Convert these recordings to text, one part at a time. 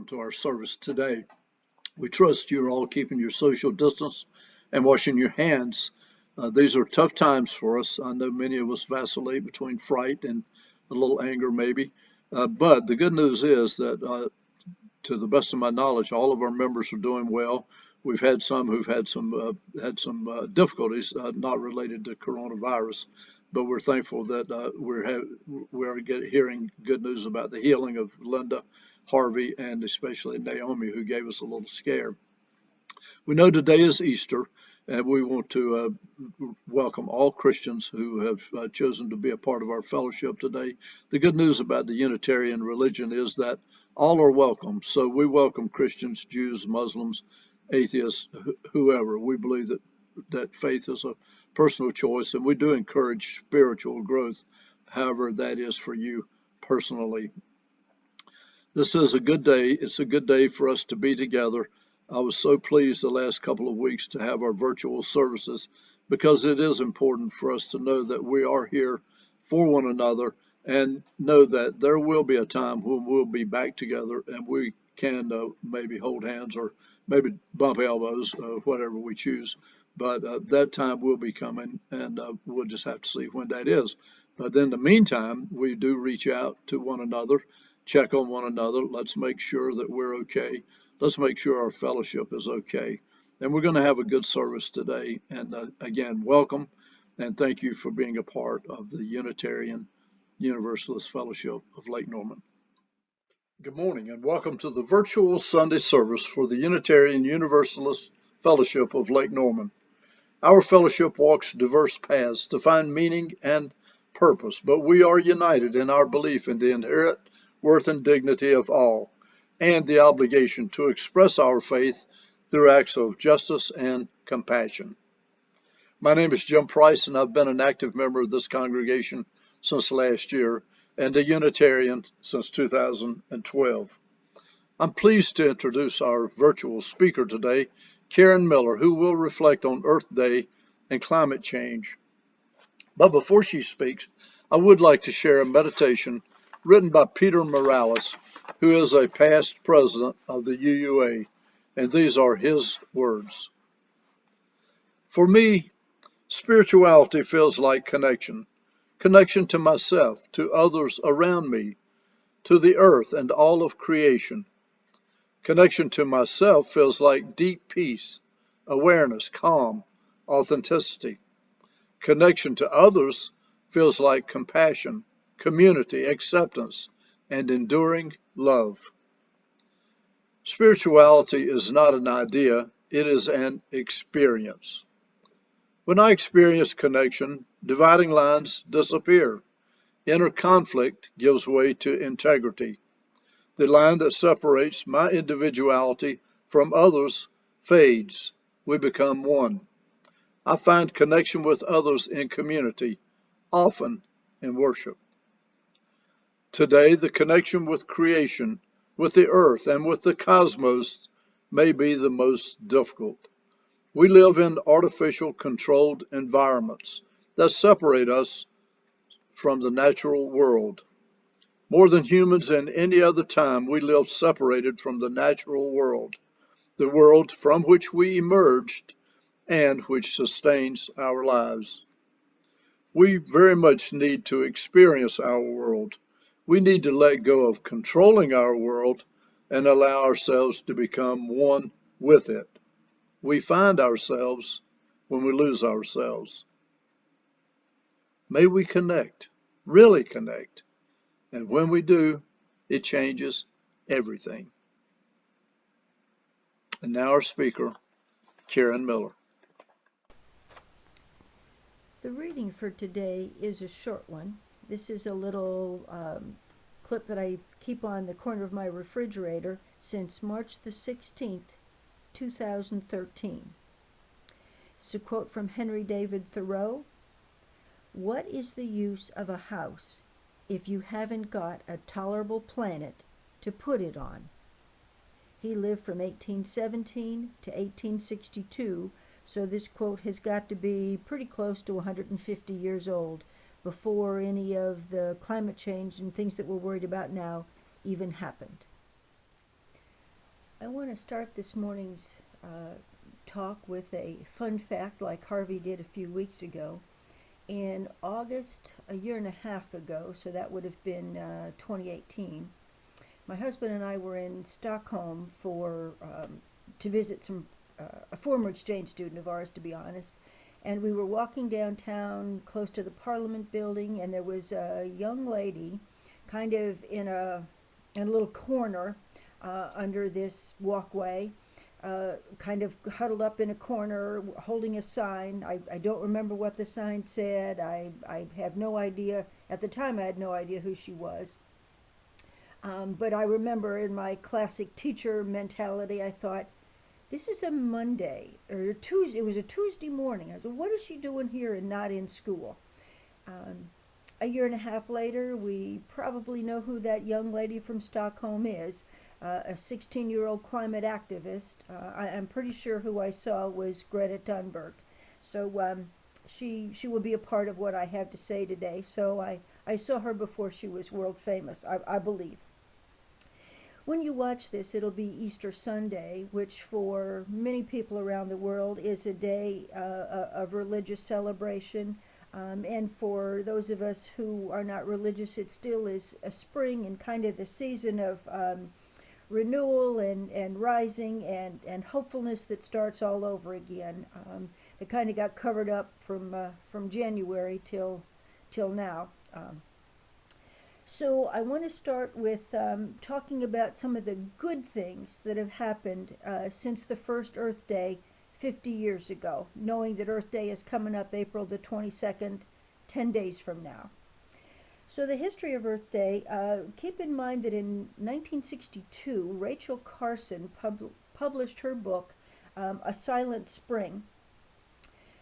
to our service today. We trust you're all keeping your social distance and washing your hands. These are tough times for us. I know many of us vacillate between fright and a little anger, maybe. But the good news is that, to the best of my knowledge, all of our members are doing well. We've had some who've had some difficulties not related to coronavirus, but we're thankful that we're hearing good news about the healing of Linda, Harvey, and especially Naomi, who gave us a little scare. We know today is Easter, and we want to welcome all Christians who have chosen to be a part of our fellowship today. The good news about the Unitarian religion is that all are welcome. So we welcome Christians, Jews, Muslims, atheists, whoever. We believe that faith is a personal choice, and we do encourage spiritual growth, however that is for you personally. This is a good day. It's a good day for us to be together. I was so pleased the last couple of weeks to have our virtual services because it is important for us to know that we are here for one another and know that there will be a time when we'll be back together and we can maybe hold hands or maybe bump elbows, whatever we choose. But that time will be coming, and we'll just have to see when that is. But in the meantime, we do reach out to one another, check on one another. Let's make sure that we're okay. Let's make sure our fellowship is okay. And we're going to have a good service today. And again, welcome and thank you for being a part of the Unitarian Universalist Fellowship of Lake Norman. Good morning and welcome to the virtual Sunday service for the Unitarian Universalist Fellowship of Lake Norman. Our fellowship walks diverse paths to find meaning and purpose, but we are united in our belief in the inherent worth and dignity of all, and the obligation to express our faith through acts of justice and compassion. My name is Jim Price, and I've been an active member of this congregation since last year, and a Unitarian since 2012. I'm pleased to introduce our virtual speaker today, Karen Miller, who will reflect on Earth Day and climate change. But before she speaks, I would like to share a meditation written by Peter Morales, who is a past president of the UUA, and these are his words. For me, spirituality feels like connection to myself, to others around me, to the earth and all of creation. Connection to myself feels like deep peace, awareness, calm, authenticity. Connection to others feels like compassion, community, acceptance, and enduring love. Spirituality is not an idea, it is an experience. When I experience connection, dividing lines disappear. Inner conflict gives way to integrity. The line that separates my individuality from others fades. We become one. I find connection with others in community, often in worship. Today, the connection with creation, with the earth, and with the cosmos may be the most difficult. We live in artificial controlled environments that separate us from the natural world. More than humans in any other time, we live separated from the natural world, the world from which we emerged and which sustains our lives. We very much need to experience our world. We need to let go of controlling our world and allow ourselves to become one with it. We find ourselves when we lose ourselves. May we connect, really connect. And when we do, it changes everything. And now our speaker, Karen Miller. The reading for today is a short one. This is a little clip that I keep on the corner of my refrigerator since March the 16th, 2013. It's a quote from Henry David Thoreau. "What is the use of a house if you haven't got a tolerable planet to put it on?" He lived from 1817 to 1862, so this quote has got to be pretty close to 150 years old before any of the climate change and things that we're worried about now even happened. I want to start this morning's talk with a fun fact like Harvey did a few weeks ago. In August, a year and a half ago, so that would have been 2018, my husband and I were in Stockholm to visit a former exchange student of ours, to be honest. And we were walking downtown close to the Parliament building, and there was a young lady kind of in a little corner under this walkway, kind of huddled up in a corner holding a sign. I don't remember what the sign said. I have no idea. At the time, I had no idea who she was. But I remember in my classic teacher mentality, I thought, this is a Monday or a Tuesday. It was a Tuesday morning. I said, what is she doing here and not in school? Um, a year and a half later, we probably know who that young lady from Stockholm is, a 16-year-old climate activist. I'm pretty sure who I saw was Greta Thunberg. So she will be a part of what I have to say today. So I saw her before she was world famous, I believe. When you watch this, it'll be Easter Sunday, which for many people around the world is a day of religious celebration. And for those of us who are not religious, it still is a spring and kind of the season of renewal and rising and hopefulness that starts all over again. It kind of got covered up from January till now. So I want to start with talking about some of the good things that have happened since the first Earth Day 50 years ago, knowing that Earth Day is coming up April the 22nd, 10 days from now. So the history of Earth Day, keep in mind that in 1962, Rachel Carson published her book, A Silent Spring,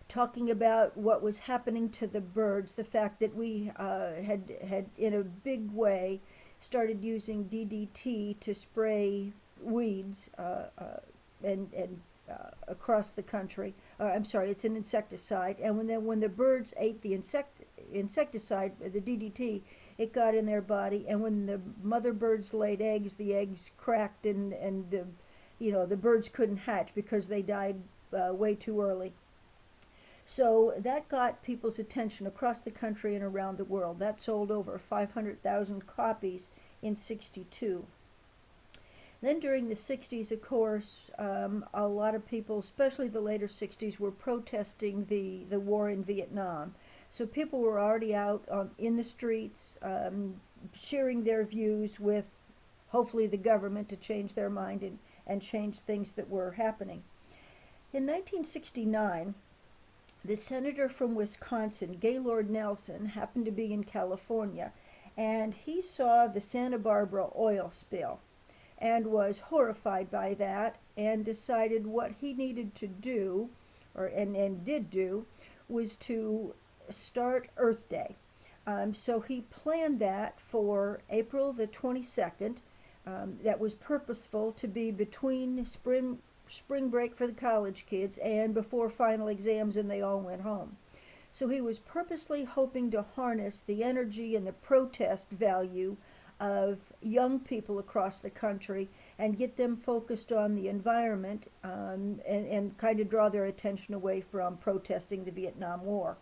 talking about what was happening to the birds, the fact that we had in a big way started using DDT to spray weeds and across the country. I'm sorry, it's an insecticide. And when the birds ate the insecticide, the DDT, it got in their body. And when the mother birds laid eggs, the eggs cracked and the birds couldn't hatch because they died way too early. So that got people's attention across the country and around the world. That sold over 500,000 copies in '62. Then during the 60s, of course, a lot of people, especially the later 60s, were protesting the war in Vietnam. So people were already out in the streets, sharing their views with hopefully the government to change their mind and change things that were happening. In 1969, the senator from Wisconsin, Gaylord Nelson, happened to be in California, and he saw the Santa Barbara oil spill and was horrified by that and decided what he needed to do, and did do, was to start Earth Day. So he planned that for April the 22nd. That was purposeful to be between spring break for the college kids and before final exams and they all went home. So he was purposely hoping to harness the energy and the protest value of young people across the country and get them focused on the environment and kind of draw their attention away from protesting the Vietnam War.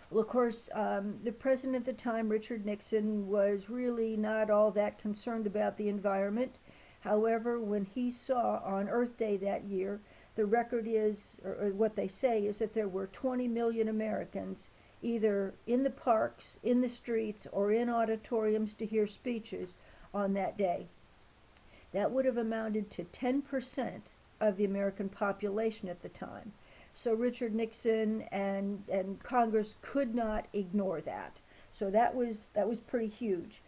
Well, of course, the president at the time, Richard Nixon, was really not all that concerned about the environment. However, when he saw on Earth Day that year, the record is, or what they say, is that there were 20 million Americans either in the parks, in the streets, or in auditoriums to hear speeches on that day. That would have amounted to 10% of the American population at the time. So Richard Nixon and Congress could not ignore that. So that was pretty huge.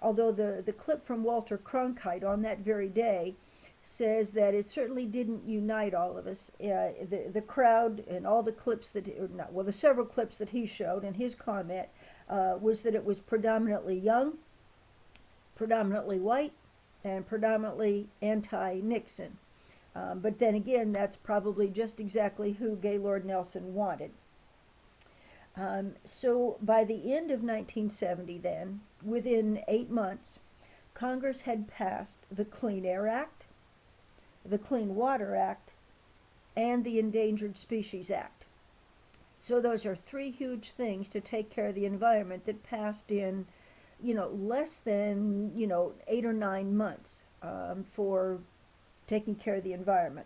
Although the clip from Walter Cronkite on that very day says that it certainly didn't unite all of us. The crowd and all the clips the several clips that he showed, and his comment was that it was predominantly young, predominantly white, and predominantly anti-Nixon. But then again, that's probably just exactly who Gaylord Nelson wanted. So by the end of 1970 then, within 8 months, Congress had passed the Clean Air Act, the Clean Water Act, and the Endangered Species Act. So those are three huge things to take care of the environment that passed in, less than, 8 or 9 months for taking care of the environment.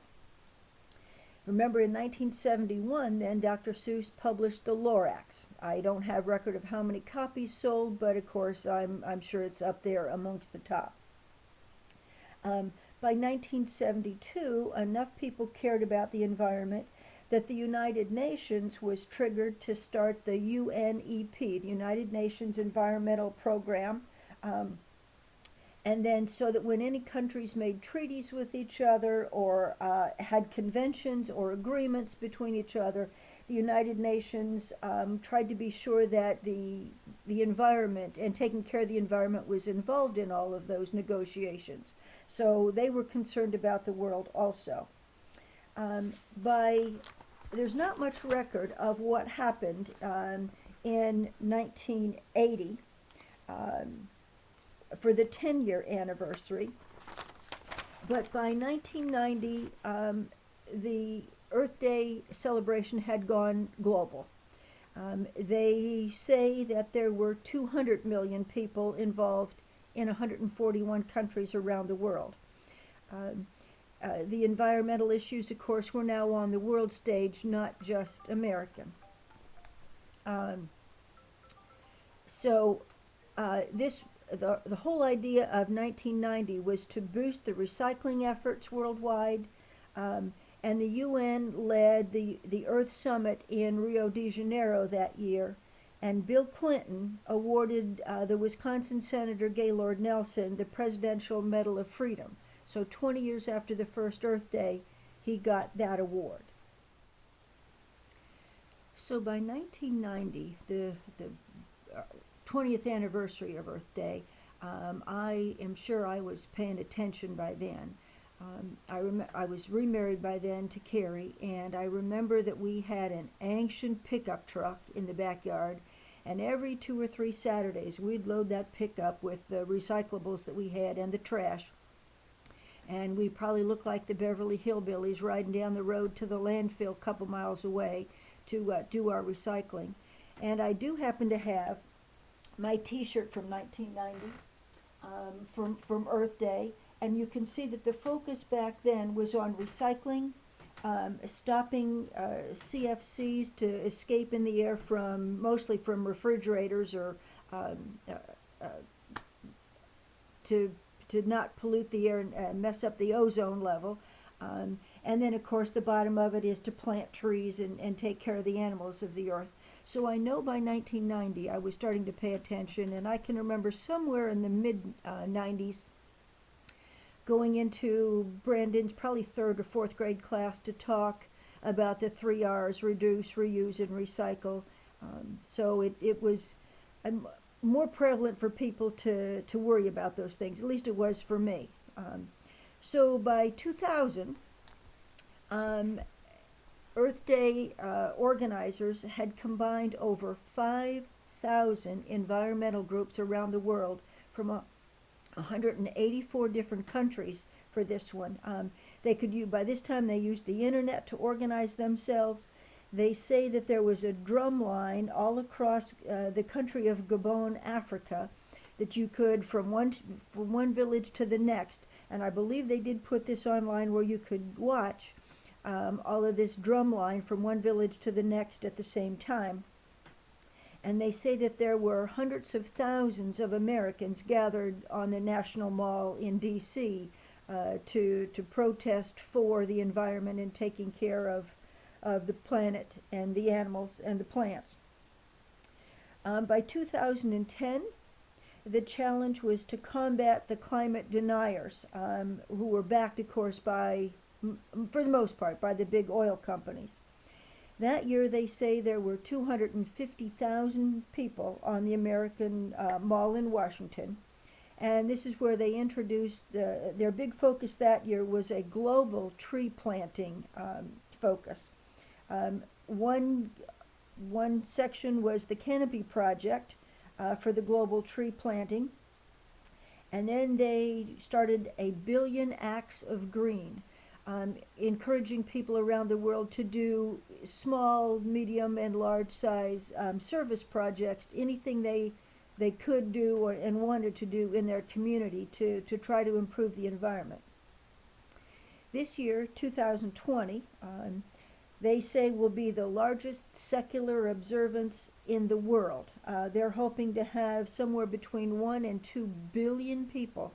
Remember, in 1971, then Dr. Seuss published the Lorax. I don't have record of how many copies sold, but of course I'm sure it's up there amongst the tops. By 1972, enough people cared about the environment that the United Nations was triggered to start the UNEP, the United Nations Environmental Program. And then so that when any countries made treaties with each other or had conventions or agreements between each other, the United Nations tried to be sure that the environment and taking care of the environment was involved in all of those negotiations. So they were concerned about the world also. There's not much record of what happened in 1980 for the 10-year anniversary, but by 1990 the Earth Day celebration had gone global. They say that there were 200 million people involved in 141 countries around the world. The environmental issues, of course, were now on the world stage, not just American. The whole idea of 1990 was to boost the recycling efforts worldwide, and the UN led the Earth Summit in Rio de Janeiro that year, and Bill Clinton awarded the Wisconsin Senator Gaylord Nelson the Presidential Medal of Freedom. So 20 years after the first Earth Day, he got that award. So by 1990, the 20th anniversary of Earth Day, I am sure I was paying attention by then. I was remarried by then to Carrie, and I remember that we had an ancient pickup truck in the backyard, and every 2 or 3 Saturdays we'd load that pickup with the recyclables that we had and the trash. And we probably looked like the Beverly Hillbillies riding down the road to the landfill a couple miles away to do our recycling. And I do happen to have my T-shirt from 1990 from Earth Day, and you can see that the focus back then was on recycling, stopping CFCs to escape in the air mostly from refrigerators or to not pollute the air and mess up the ozone level. And then, of course, the bottom of it is to plant trees and take care of the animals of the earth. So I know by 1990 I was starting to pay attention, and I can remember somewhere in the mid-90s going into Brandon's probably 3rd or 4th grade class to talk about the 3 R's, reduce, reuse, and recycle. So it was more prevalent for people to worry about those things. At least it was for me. So by 2000, Earth Day organizers had combined over 5,000 environmental groups around the world from 184 different countries for this one. By this time they used the internet to organize themselves. They say that there was a drum line all across the country of Gabon, Africa, that you could from one village to the next. And I believe they did put this online where you could watch all of this drum line from one village to the next at the same time. And they say that there were hundreds of thousands of Americans gathered on the National Mall in D.C. To protest for the environment and taking care of the planet and the animals and the plants. By 2010, the challenge was to combat the climate deniers, who were backed, of course, for the most part, by the big oil companies. That year, they say there were 250,000 people on the American Mall in Washington. And this is where they introduced, their big focus that year was a global tree planting focus. One section was the Canopy Project for the global tree planting. And then they started a billion acts of green, encouraging people around the world to do small, medium, and large size service projects, anything they could do and wanted to do in their community to try to improve the environment. This year, 2020, they say will be the largest secular observance in the world. They're hoping to have somewhere between 1 and 2 billion people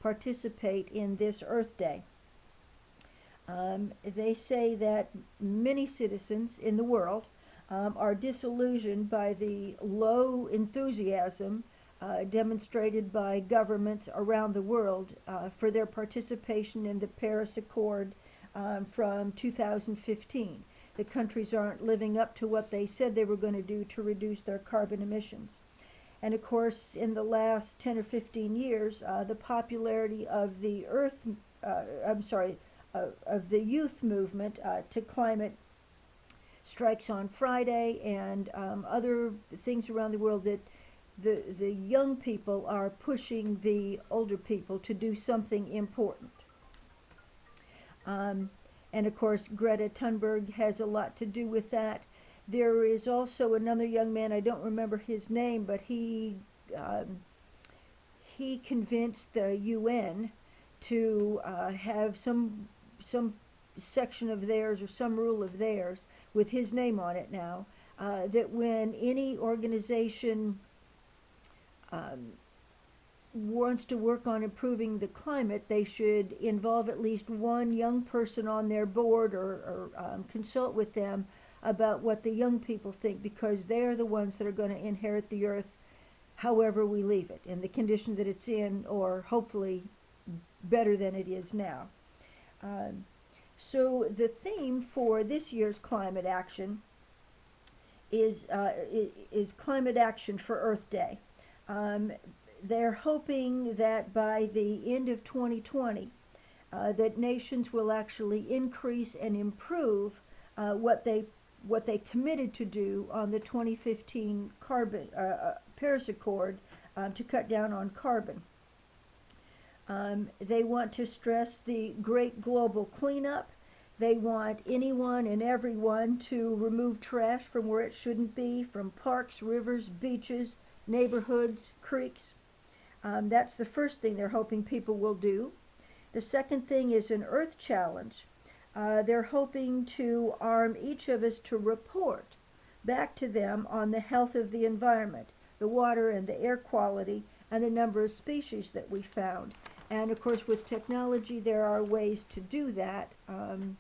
participate in this Earth Day. They say that many citizens in the world are disillusioned by the low enthusiasm demonstrated by governments around the world for their participation in the Paris Accord from 2015. The countries aren't living up to what they said they were going to do to reduce their carbon emissions. And of course, in the last 10 or 15 years, the popularity of the of the youth movement to climate strikes on Friday and other things around the world that the young people are pushing the older people to do something important. And of course, Greta Thunberg has a lot to do with that. There is also another young man, I don't remember his name, but he convinced the UN to have some section of theirs or some rule of theirs with his name on it now, that when any organization wants to work on improving the climate, they should involve at least one young person on their board or consult with them about what the young people think, because they are the ones that are going to inherit the earth however we leave it, in the condition that it's in, or hopefully better than it is now. So the theme for this year's climate action is climate action for Earth Day. They're hoping that by the end of 2020, that nations will actually increase and improve what they committed to do on the 2015 Paris Accord to cut down on carbon. They want to stress the great global cleanup. They want anyone and everyone to remove trash from where it shouldn't be, from parks, rivers, beaches, neighborhoods, creeks. That's the first thing they're hoping people will do. The second thing is an earth challenge. They're hoping to arm each of us to report back to them on the health of the environment, the water and the air quality, and the number of species that we found. And of course, with technology, there are ways to do that. And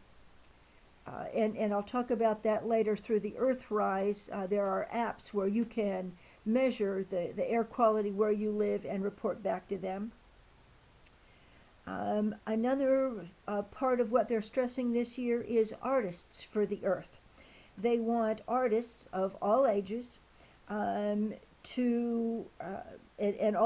I'll talk about that later through the Earthrise. There are apps where you can measure the air quality where you live and report back to them. Another part of what they're stressing this year is artists for the earth. They want artists of all ages and all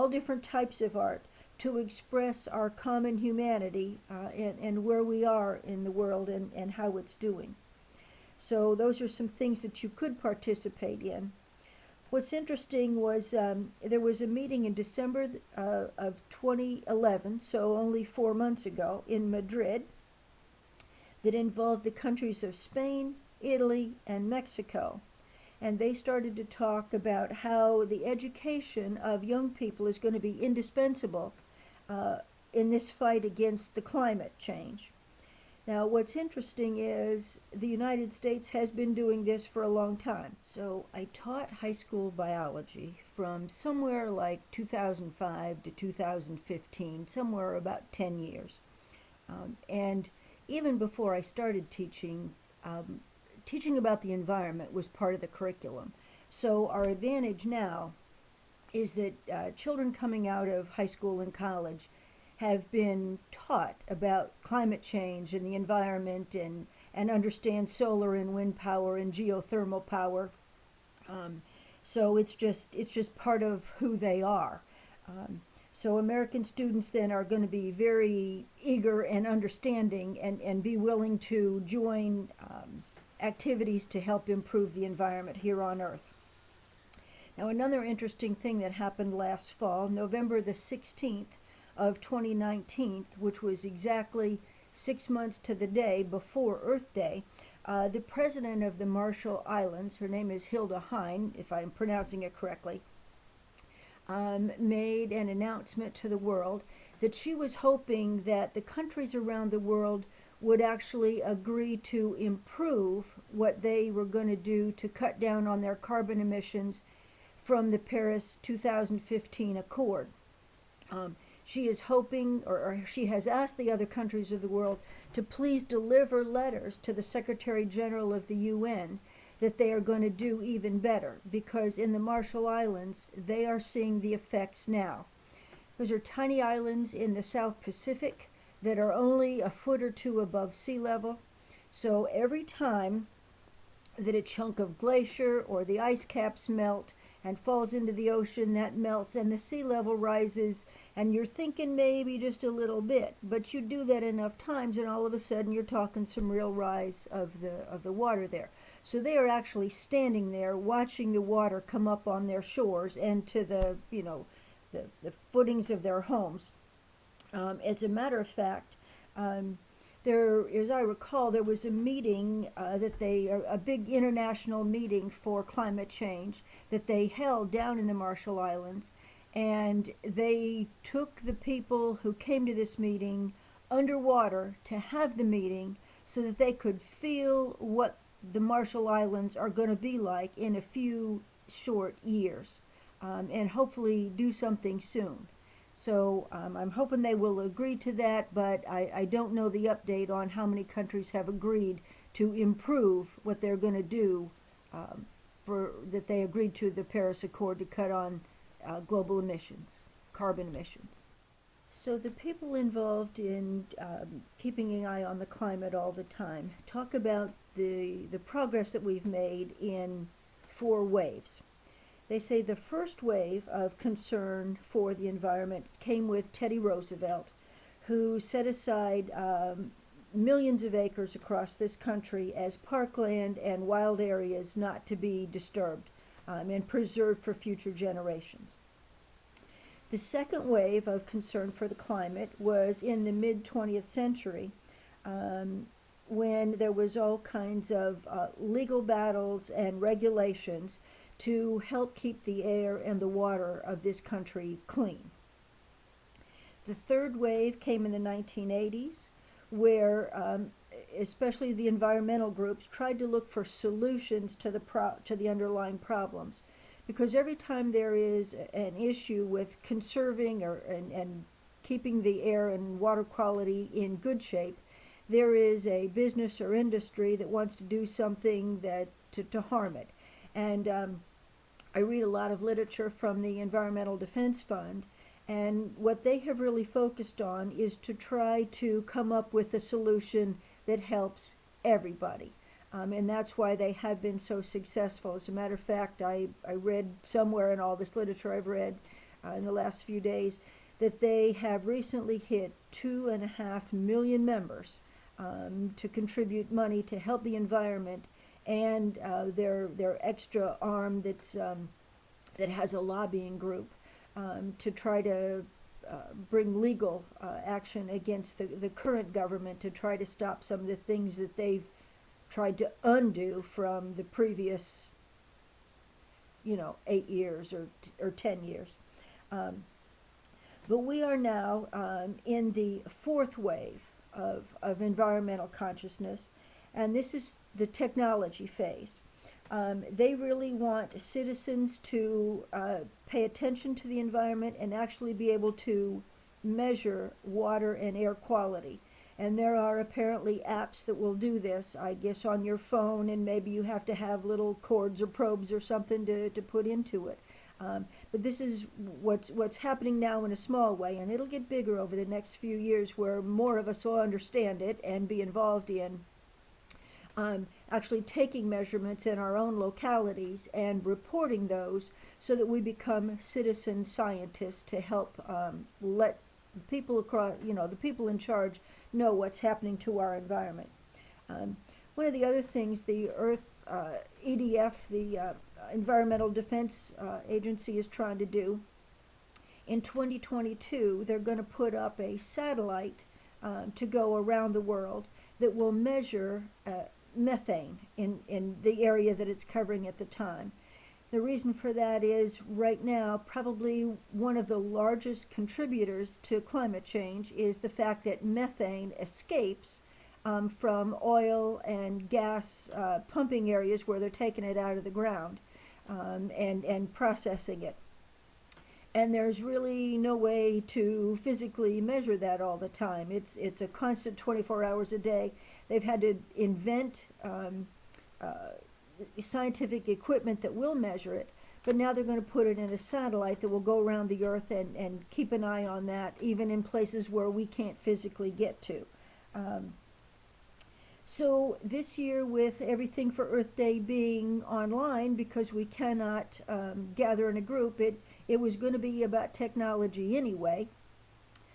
different types of art to express our common humanity and where we are in the world and how it's doing. So those are some things that you could participate in. What's interesting was there was a meeting in December of 2011, so only 4 months ago, in Madrid, that involved the countries of Spain, Italy, and Mexico. And they started to talk about how the education of young people is going to be indispensable in this fight against the climate change. Now, what's interesting is the United States has been doing this for a long time. So I taught high school biology from somewhere like 2005 to 2015, somewhere about 10 years. And even before I started teaching, teaching about the environment was part of the curriculum. So our advantage now is that children coming out of high school and college have been taught about climate change and the environment and understand solar and wind power and geothermal power. So it's just part of who they are. So American students then are going to be very eager and understanding and be willing to join activities to help improve the environment here on Earth. Now, another interesting thing that happened last fall, November the 16th, of 2019, which was exactly 6 months to the day before Earth Day, the president of the Marshall Islands, her name is Hilda Hein, if I'm pronouncing it correctly, made an announcement to the world that she was hoping that the countries around the world would actually agree to improve what they were going to do to cut down on their carbon emissions from the Paris 2015 Accord. She is hoping, or she has asked the other countries of the world to please deliver letters to the Secretary General of the UN that they are going to do even better, because in the Marshall Islands they are seeing the effects now. Those are tiny islands in the South Pacific that are only a foot or two above sea level. So every time that a chunk of glacier or the ice caps melt and falls into the ocean, that melts and the sea level rises, and you're thinking maybe just a little bit, but you do that enough times and all of a sudden you're talking some real rise of the water there. So they are actually standing there watching the water come up on their shores and to the the footings of their homes. As a matter of fact, there, as I recall, there was a meeting a big international meeting for climate change that they held down in the Marshall Islands, and they took the people who came to this meeting underwater to have the meeting so that they could feel what the Marshall Islands are going to be like in a few short years, and hopefully do something soon. So I'm hoping they will agree to that, but I don't know the update on how many countries have agreed to improve what they're going to do for that they agreed to the Paris Accord to cut on global emissions, carbon emissions. So the people involved in keeping an eye on the climate all the time talk about the progress that we've made in 4 waves. They say the first wave of concern for the environment came with Teddy Roosevelt, who set aside millions of acres across this country as parkland and wild areas not to be disturbed and preserved for future generations. The second wave of concern for the climate was in the mid 20th century, when there was all kinds of legal battles and regulations to help keep the air and the water of this country clean. The third wave came in the 1980s, where especially the environmental groups tried to look for solutions to the underlying problems, because every time there is an issue with conserving and keeping the air and water quality in good shape, there is a business or industry that wants to do something to harm it. And I read a lot of literature from the Environmental Defense Fund, and what they have really focused on is to try to come up with a solution that helps everybody. And that's why they have been so successful. As a matter of fact, I read somewhere in all this literature I've read in the last few days that they have recently hit 2.5 million members to contribute money to help the environment, and their extra arm that has a lobbying group to try to bring legal action against the current government to try to stop some of the things that they've tried to undo from the previous 8 years or 10 years. But we are now in the fourth wave of environmental consciousness, and this is the technology phase. They really want citizens to pay attention to the environment and actually be able to measure water and air quality. And there are apparently apps that will do this, I guess, on your phone, and maybe you have to have little cords or probes or something to put into it. But this is what's happening now in a small way, and it'll get bigger over the next few years where more of us will understand it and be involved in actually taking measurements in our own localities and reporting those so that we become citizen scientists to help let people across, the people in charge know what's happening to our environment. One of the other things the EDF, the Environmental Defense Agency, is trying to do in 2022 they're going to put up a satellite to go around the world that will measure methane in the area that it's covering at the time. The reason for that is right now, probably one of the largest contributors to climate change is the fact that methane escapes from oil and gas pumping areas where they're taking it out of the ground and processing it. And there's really no way to physically measure that all the time. It's a constant 24 hours a day. They've had to invent scientific equipment that will measure it, but now they're going to put it in a satellite that will go around the earth and keep an eye on that, even in places where we can't physically get to. So this year, with everything for Earth Day being online because we cannot gather in a group, it was going to be about technology anyway.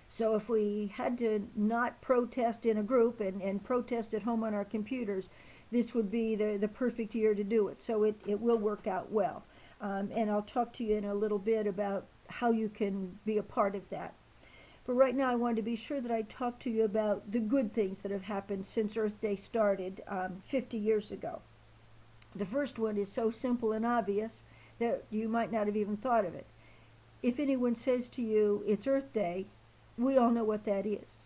So if we had to not protest in a group and protest at home on our computers, this would be the perfect year to do it. So it will work out well. And I'll talk to you in a little bit about how you can be a part of that. But right now I wanted to be sure that I talk to you about the good things that have happened since Earth Day started 50 years ago. The first one is so simple and obvious that you might not have even thought of it. If anyone says to you, it's Earth Day, we all know what that is.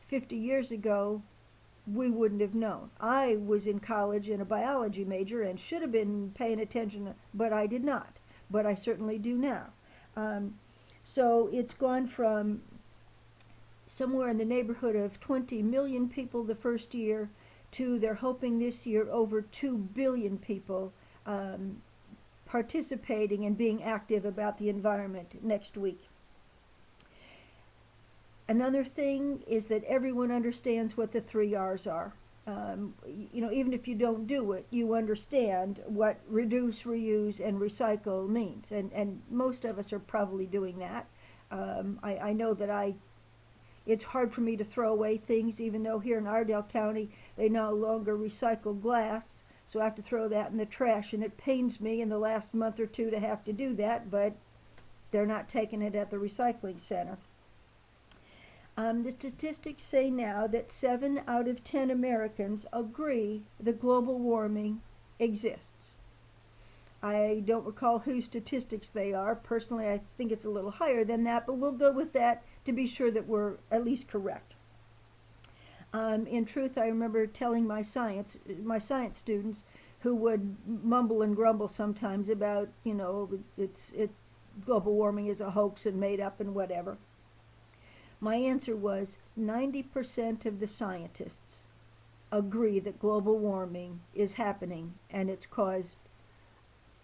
50 years ago, we wouldn't have known. I was in college in a biology major and should have been paying attention, but I did not. But I certainly do now. So it's gone from somewhere in the neighborhood of 20 million people the first year to they're hoping this year over 2 billion people participating and being active about the environment next week. Another thing is that everyone understands what the 3 R's are. Even if you don't do it, you understand what reduce, reuse, and recycle means. And most of us are probably doing that. I know that it's hard for me to throw away things, even though here in Ardell County they no longer recycle glass, so I have to throw that in the trash, and it pains me in the last month or two to have to do that, but they're not taking it at the recycling center. The statistics say now that 7 out of 10 Americans agree that global warming exists. I don't recall whose statistics they are. Personally, I think it's a little higher than that, but we'll go with that to be sure that we're at least correct. In truth, I remember telling my science students who would mumble and grumble sometimes about, global warming is a hoax and made up and whatever. My answer was 90% of the scientists agree that global warming is happening and it's caused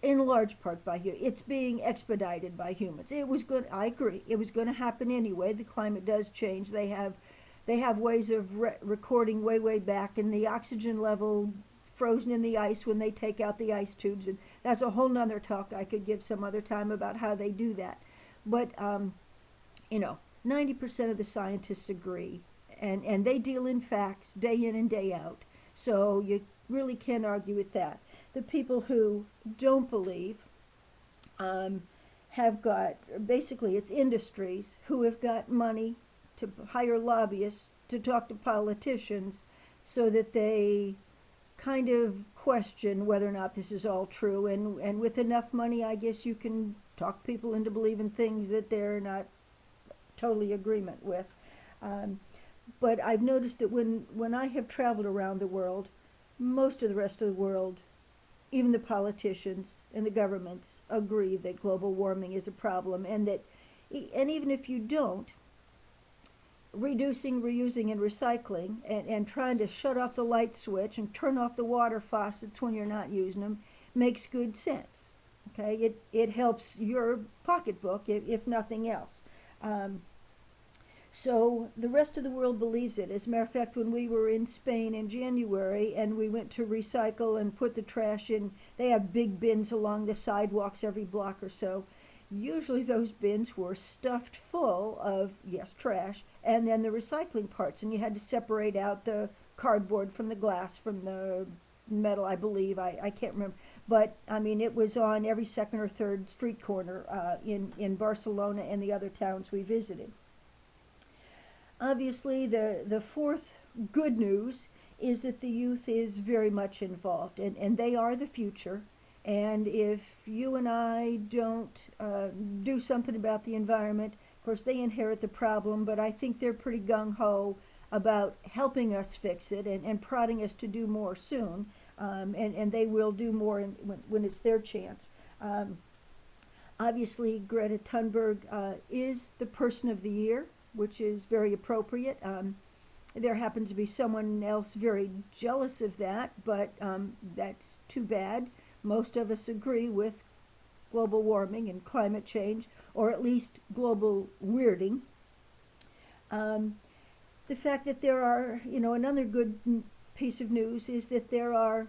in large part by humans. It's being expedited by humans. I agree. It was going to happen anyway. The climate does change. They have ways of recording way back, and the oxygen level frozen in the ice when they take out the ice tubes, and that's a whole nother talk I could give some other time about how they do that. But 90% of the scientists agree, and they deal in facts day in and day out. So you really can't argue with that. The people who don't believe have got, basically it's industries who have got money to hire lobbyists to talk to politicians so that they kind of question whether or not this is all true. And with enough money, I guess you can talk people into believing things that they're not totally agreement with. But I've noticed that when I have traveled around the world, most of the rest of the world, even the politicians and the governments, agree that global warming is a problem, and even if you don't, reducing, reusing, and recycling, and trying to shut off the light switch and turn off the water faucets when you're not using them makes good sense. Okay, it helps your pocketbook if nothing else. So the rest of the world believes it. As a matter of fact, when we were in Spain in January and we went to recycle and put the trash in, they have big bins along the sidewalks every block or so. Usually those bins were stuffed full of, yes, trash, and then the recycling parts, and you had to separate out the cardboard from the glass from the metal, I believe. I can't remember. But, I mean, it was on every second or third street corner in Barcelona and the other towns we visited. Obviously, the fourth good news is that the youth is very much involved, and they are the future. And if you and I don't do something about the environment, of course, they inherit the problem, but I think they're pretty gung ho about helping us fix it and prodding us to do more soon. And they will do more when it's their chance. Obviously, Greta Thunberg is the person of the year, which is very appropriate. There happens to be someone else very jealous of that, but that's too bad. Most of us agree with global warming and climate change, or at least global weirding. The fact that there are, another good piece of news is that there are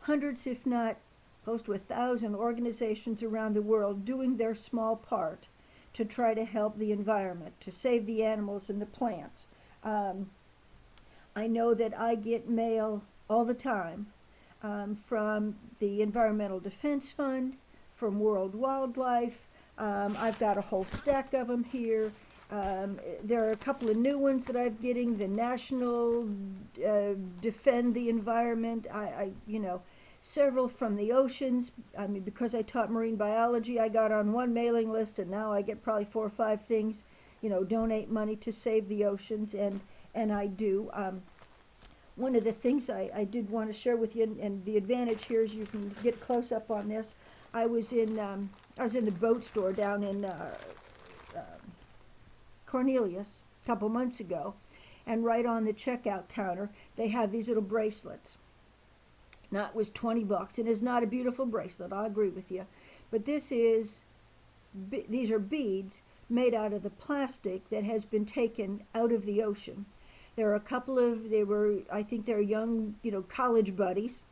hundreds, if not close to 1,000 organizations around the world doing their small part to try to help the environment, to save the animals and the plants. I know that I get mail all the time from the Environmental Defense Fund, from World Wildlife. I've got a whole stack of them here. There are a couple of new ones that I'm getting. The National Defend the Environment. Several from the oceans. I mean, because I taught marine biology, I got on one mailing list, and now I get probably 4 or 5 things. Donate money to save the oceans, and I do. One of the things I did want to share with you, and the advantage here is you can get close up on this. I was in the boat store down in Cornelius a couple months ago, and right on the checkout counter they have these little bracelets. Now it was $20, and it's not a beautiful bracelet, I'll agree with you, but these are beads made out of the plastic that has been taken out of the ocean. There are a couple of, I think they're young, college buddies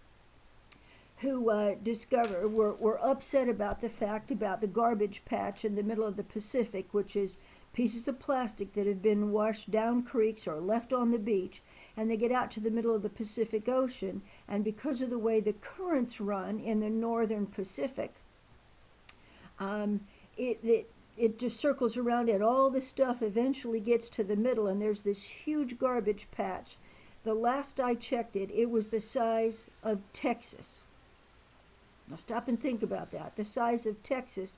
who were upset about the fact about the garbage patch in the middle of the Pacific, which is pieces of plastic that have been washed down creeks or left on the beach, and they get out to the middle of the Pacific Ocean, and because of the way the currents run in the northern Pacific, it just circles around it. All the stuff eventually gets to the middle, and there's this huge garbage patch. The last I checked it was the size of Texas. Now stop and think about that. The size of Texas,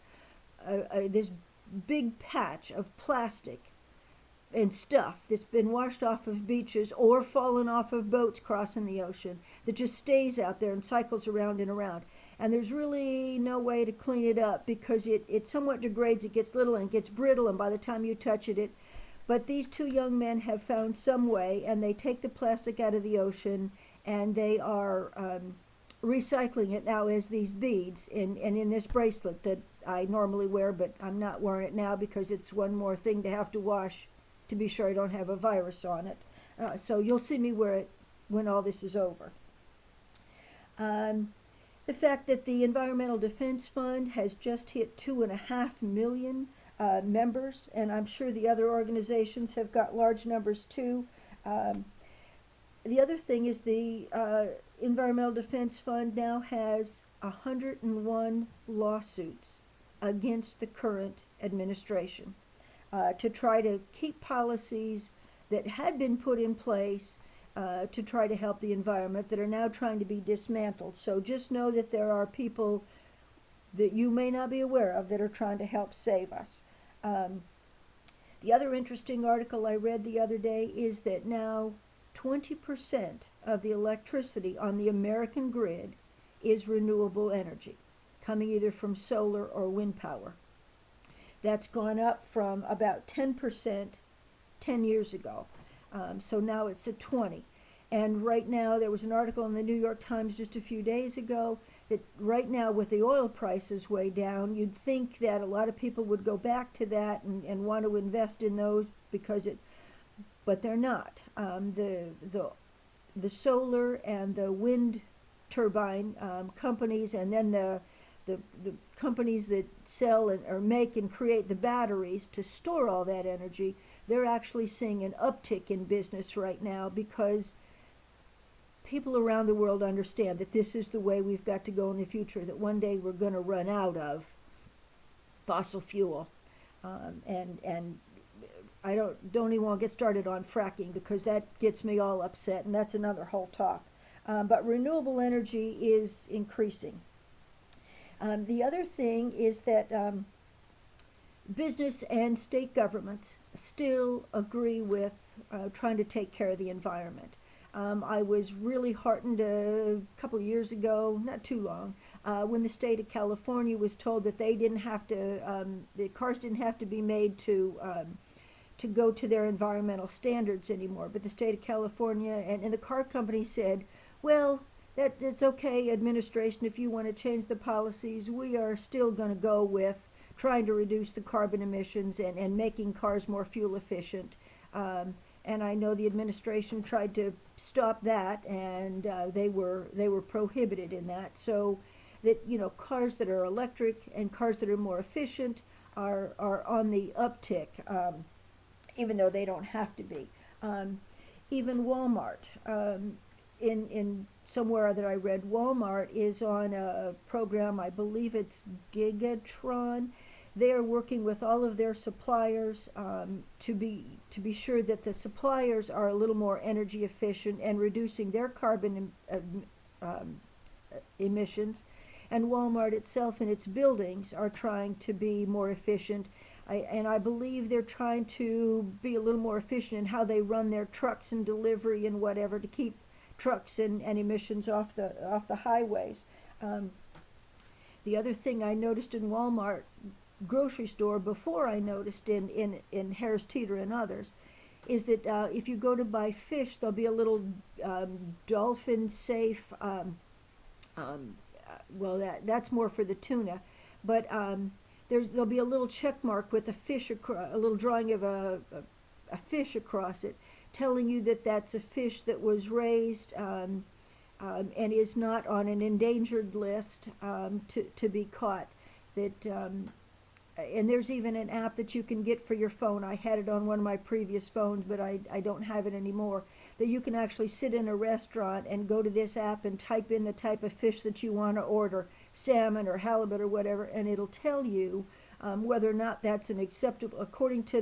this big patch of plastic and stuff that's been washed off of beaches or fallen off of boats crossing the ocean that just stays out there and cycles around and around. And there's really no way to clean it up because it somewhat degrades, it gets little and it gets brittle, and by the time you touch it. But these 2 young men have found some way, and they take the plastic out of the ocean, and they are recycling it now as these beads and in this bracelet that I normally wear, but I'm not wearing it now because it's one more thing to have to wash to be sure I don't have a virus on it. So you'll see me wear it when all this is over. The fact that the Environmental Defense Fund has just hit 2.5 million members, and I'm sure the other organizations have got large numbers too. The other thing is the Environmental Defense Fund now has 101 lawsuits against the current administration to try to keep policies that had been put in place to try to help the environment that are now trying to be dismantled. So just know that there are people that you may not be aware of that are trying to help save us. The other interesting article I read the other day is that now 20% of the electricity on the American grid is renewable energy, coming either from solar or wind power. That's gone up from about 10% 10 years ago. So now it's at 20. And right now, there was an article in the New York Times just a few days ago that right now with the oil prices way down, you'd think that a lot of people would go back to that and want to invest in those but they're not. The solar and the wind turbine companies, and then the companies that sell or make and create the batteries to store all that energy, they're actually seeing an uptick in business right now because people around the world understand that this is the way we've got to go in the future, that one day we're going to run out of fossil fuel. And I don't even want to get started on fracking because that gets me all upset, and that's another whole talk. But renewable energy is increasing. The other thing is that business and state governments still agree with trying to take care of the environment. I was really heartened a couple of years ago, not too long, when the state of California was told that they didn't have to, the cars didn't have to be made to go to their environmental standards anymore. But the state of California and the car company said, well, that's okay, administration, if you want to change the policies, we are still going to go with trying to reduce the carbon emissions and making cars more fuel efficient. And I know the administration tried to stop that, and they were prohibited in that. So that, you know, cars that are electric and cars that are more efficient are on the uptick, even though they don't have to be. Even Walmart, in somewhere that I read, Walmart is on a program, I believe it's Gigatron. They are working with all of their suppliers to be sure that the suppliers are a little more energy efficient and reducing their carbon emissions. And Walmart itself and its buildings are trying to be more efficient. And I believe they're trying to be a little more efficient in how they run their trucks and delivery and whatever to keep trucks and emissions off the highways. The other thing I noticed in Walmart grocery store before I noticed in Harris Teeter and others is that if you go to buy fish, there'll be a little dolphin safe, well that's more for the tuna, but there'll be a little check mark with a fish, a little drawing of a fish across it, telling you that that's a fish that was raised and is not on an endangered list to be caught. That and there's even an app that you can get for your phone. I had it on one of my previous phones, but I don't have it anymore. That you can actually sit in a restaurant and go to this app and type in the type of fish that you want to order, salmon or halibut or whatever, and it'll tell you whether or not that's an acceptable, according to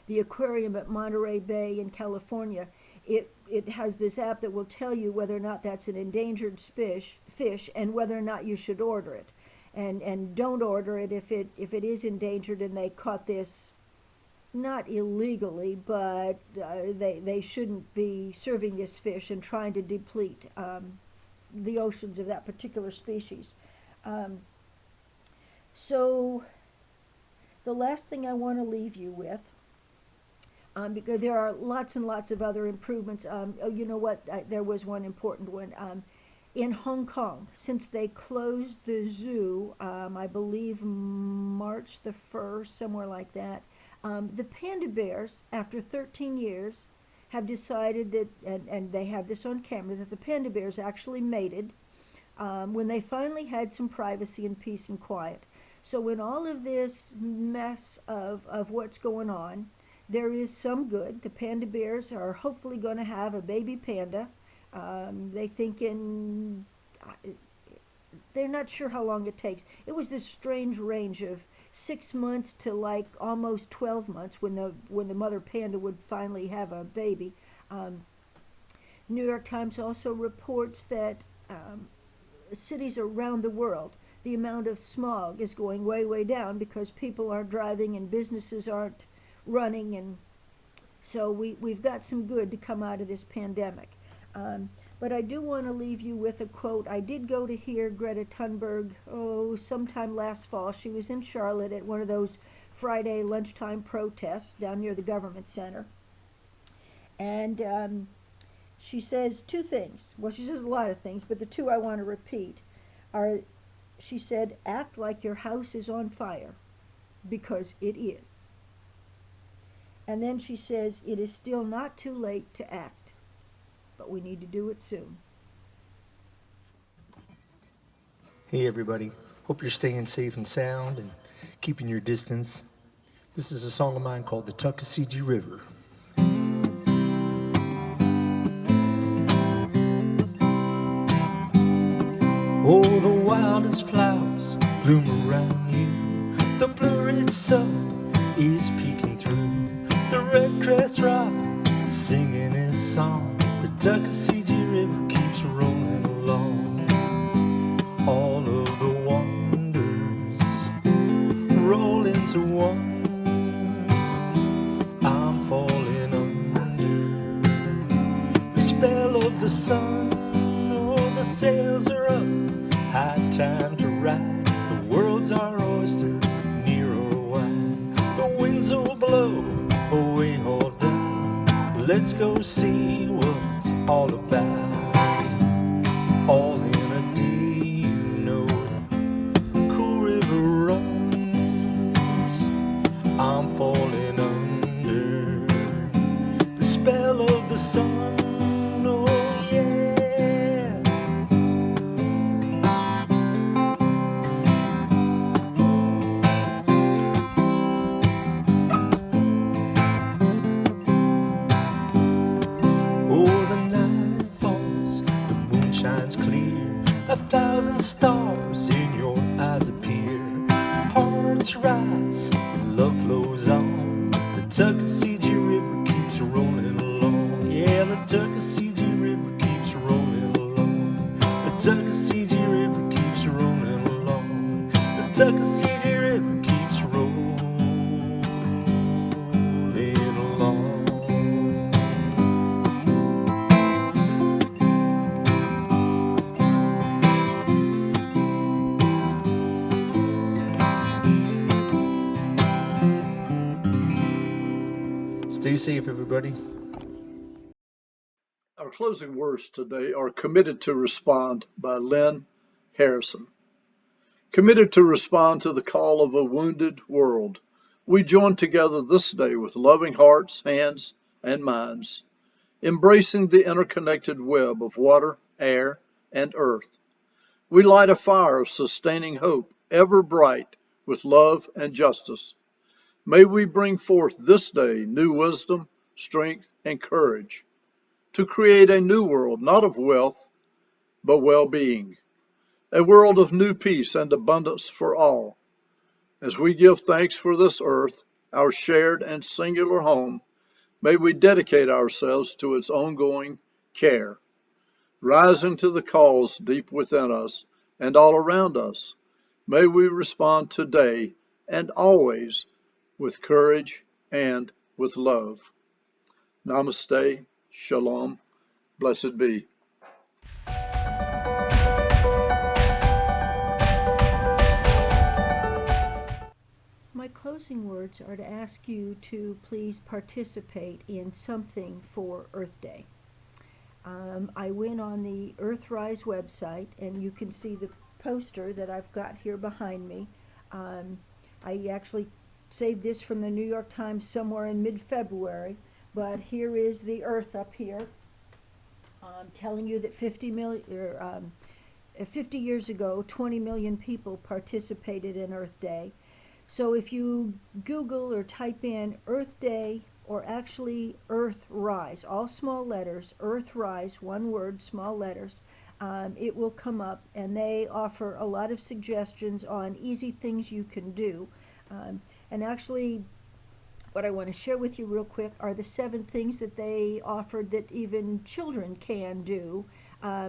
the aquarium at Monterey Bay in California. It has this app that will tell you whether or not that's an endangered fish and whether or not you should order it. And don't order it if it is endangered and they caught this not illegally, but they shouldn't be serving this fish and trying to deplete the oceans of that particular species. So the last thing I want to leave you with, because there are lots and lots of other improvements. Oh, you know what? There was one important one. In Hong Kong, since they closed the zoo, I believe March the 1st, somewhere like that, the panda bears, after 13 years, have decided that, and they have this on camera, that the panda bears actually mated when they finally had some privacy and peace and quiet. So in all of this mess of what's going on, there is some good. The panda bears are hopefully going to have a baby panda. They think they're not sure how long it takes. It was this strange range of 6 months to like almost 12 months when the mother panda would finally have a baby. New York Times also reports that cities around the world, the amount of smog is going way, way down because people aren't driving and businesses aren't running, and so we've got some good to come out of this pandemic. But I do want to leave you with a quote. I did go to hear Greta Thunberg, sometime last fall. She was in Charlotte at one of those Friday lunchtime protests down near the government center. And she says two things. Well, she says a lot of things, but the two I want to repeat are, she said, act like your house is on fire, because it is. And then she says, it is still not too late to act, but we need to do it soon. Hey everybody, hope you're staying safe and sound and keeping your distance. This is a song of mine called The Tuckasegee River. Oh, the wildest flowers bloom around you. The blue-red sun is peeking through. The red-crest robin singing his song. The Tuckasegee River keeps rolling along. All of the wonders roll into one. I'm falling under the spell of the sun. Oh, the sails are up, high time to ride. The world's our oyster, near or wide. The winds will blow away all down. Let's go see what it's all about. All in a day, you know, the cool river runs. I'm falling under the spell of the sun. Oh yeah. Oh, the night falls, the moon shines clear. 1,000 stars in your eyes appear. Hearts rise, love flows on. The Tuckasegee River keeps rolling along. Yeah, the Tuckasegee River keeps rolling along. The Tuckasegee River keeps rolling along. The Tuckasegee River keeps rolling along. Stay safe, everybody. Our closing words today are Committed to Respond by Lynn Harrison. Committed to respond to the call of a wounded world, we join together this day with loving hearts, hands, and minds, embracing the interconnected web of water, air, and earth. We light a fire of sustaining hope, ever bright with love and justice. May we bring forth this day new wisdom, strength, and courage to create a new world, not of wealth, but well-being, a world of new peace and abundance for all. As we give thanks for this earth, our shared and singular home, may we dedicate ourselves to its ongoing care, rising to the calls deep within us and all around us. May we respond today and always with courage and with love. Namaste, Shalom, blessed be. My closing words are to ask you to please participate in something for Earth Day. I went on the Earthrise website, and you can see the poster that I've got here behind me. I actually saved this from the New York Times somewhere in mid-February, but here is the Earth up here, telling you that 50 years ago, 20 million people participated in Earth Day. So if you Google or type in Earth Day, or actually Earthrise, all small letters, Earthrise, one word, small letters, it will come up, and they offer a lot of suggestions on easy things you can do. And actually, what I want to share with you real quick are the 7 things that they offered that even children can do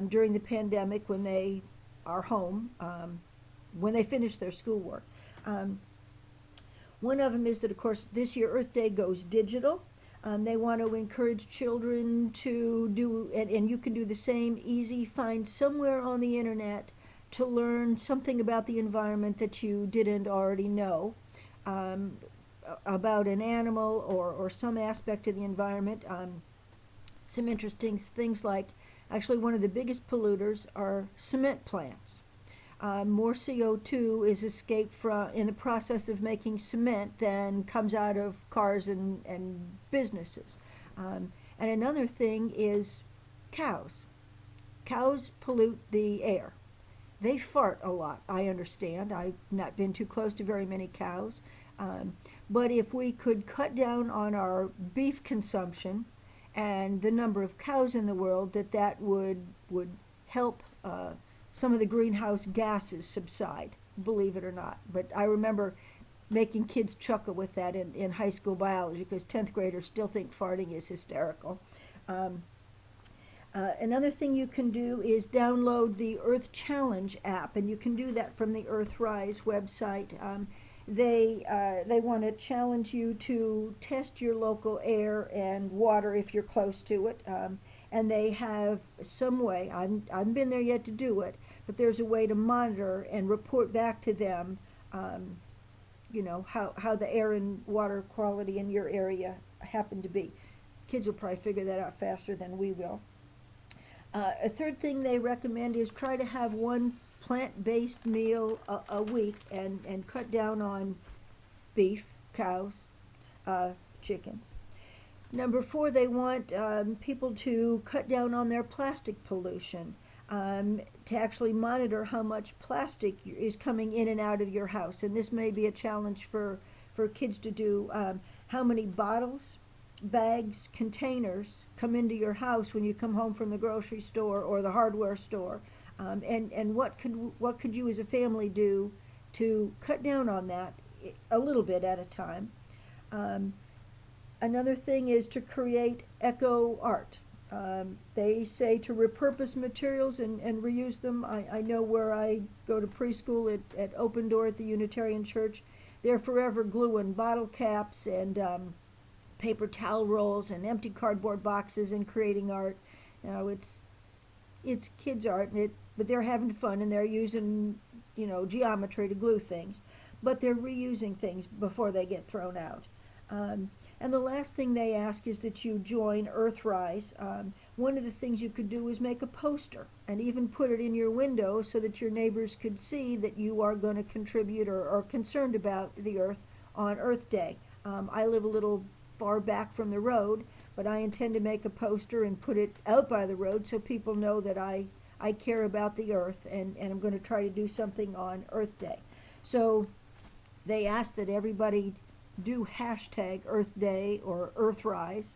during the pandemic when they are home, when they finish their schoolwork. One of them is that, of course, this year Earth Day goes digital. They want to encourage children to do, and you can do the same, easy, find somewhere on the internet to learn something about the environment that you didn't already know, about an animal or some aspect of the environment. Some interesting things like, actually one of the biggest polluters are cement plants. More CO2 is escaped in the process of making cement than comes out of cars and businesses. And another thing is cows. Cows pollute the air. They fart a lot, I understand. I've not been too close to very many cows. But if we could cut down on our beef consumption and the number of cows in the world, that would help some of the greenhouse gases subside, believe it or not. But I remember making kids chuckle with that in high school biology, because 10th graders still think farting is hysterical. Um, Another thing you can do is download the Earth Challenge app, and you can do that from the Earthrise website. They want to challenge you to test your local air and water if you're close to it. And they have some way, I haven't been there yet to do it, but there's a way to monitor and report back to them, how the air and water quality in your area happen to be. Kids will probably figure that out faster than we will. A third thing they recommend is try to have one plant-based meal a week, and cut down on beef, cows, chickens. Number 4, they want people to cut down on their plastic pollution, to actually monitor how much plastic is coming in and out of your house. And this may be a challenge for kids to do. How many bottles, bags, containers come into your house when you come home from the grocery store or the hardware store, and what could you as a family do to cut down on that a little bit at a time. Another thing is to create eco art. They say to repurpose materials and reuse them. I know where I go to preschool at Open Door at the Unitarian Church, they're forever gluing bottle caps and paper towel rolls and empty cardboard boxes and creating art. It's kids' art, but they're having fun, and they're using geometry to glue things, but they're reusing things before they get thrown out. And the last thing they ask is that you join Earthrise. One of the things you could do is make a poster and even put it in your window so that your neighbors could see that you are going to contribute or are concerned about the earth on Earth Day. I live a little far back from the road, but I intend to make a poster and put it out by the road so people know that I care about the earth, and I'm going to try to do something on Earth Day. So they ask that everybody do hashtag Earth Day or Earthrise,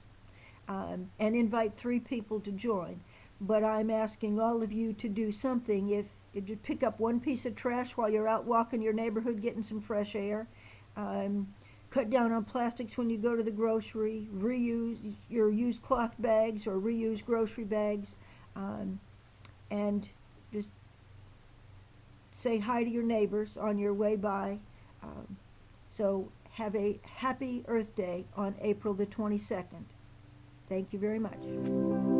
and invite 3 people to join. But I'm asking all of you to do something. If you pick up one piece of trash while you're out walking your neighborhood getting some fresh air, cut down on plastics when you go to the grocery, reuse your used cloth bags or reuse grocery bags, and just say hi to your neighbors on your way by. So have a happy Earth Day on April the 22nd. Thank you very much.